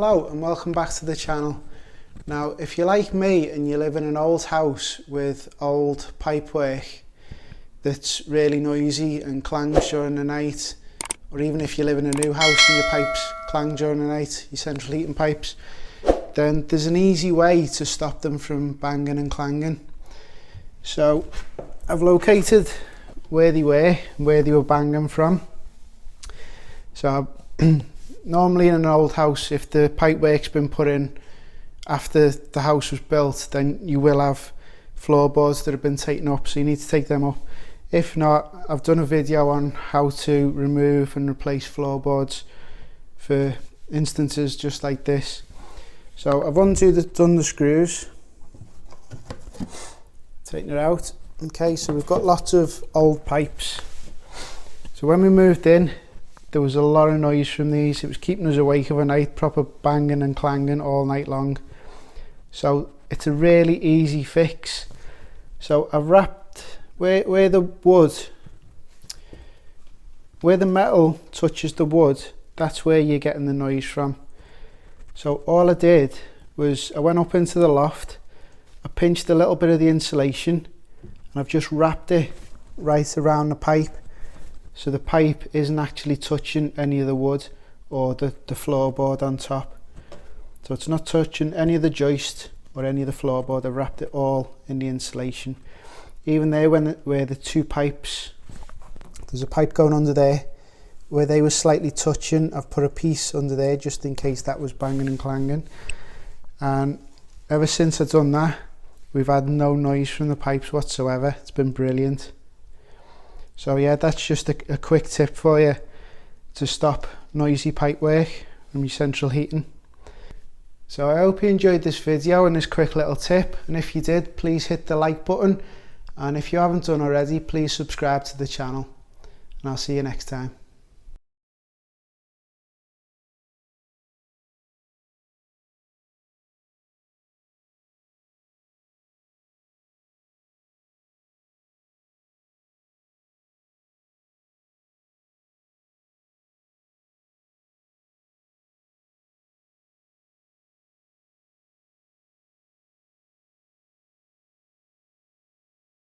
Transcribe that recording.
Hello and welcome back to the channel. Now if you're like me and you live in an old house with old pipework that's really noisy and clangs during the night, or even if you live in a new house and your pipes clang during the night, your central heating pipes, then there's an easy way to stop them from banging and clanging. So I've located where they were banging from. So normally in an old house, if the pipework's been put in after the house was built, then you will have floorboards that have been taken up, so you need to take them up. If not, I've done a video on how to remove and replace floorboards for instances just like this. So I've done the screws, taking it out. Okay, so we've got lots of old pipes. So when we moved in, there was a lot of noise from these. It was keeping us awake overnight, proper banging and clanging all night long. So it's a really easy fix. So I've wrapped where the metal touches the wood, that's where you're getting the noise from. So all I did was I went up into the loft, I pinched a little bit of the insulation and I've just wrapped it right around the pipe. So the pipe isn't actually touching any of the wood or the floorboard on top. So it's not touching any of the joist or any of the floorboard. I've wrapped it all in the insulation. Even there where the two pipes, there's a pipe going under there, where they were slightly touching, I've put a piece under there just in case that was banging and clanging. And ever since I've done that, we've had no noise from the pipes whatsoever. It's been brilliant. So yeah, that's just a quick tip for you to stop noisy pipework from your central heating. So I hope you enjoyed this video and this quick little tip, and if you did, please hit the like button, and if you haven't done already, please subscribe to the channel, and I'll see you next time.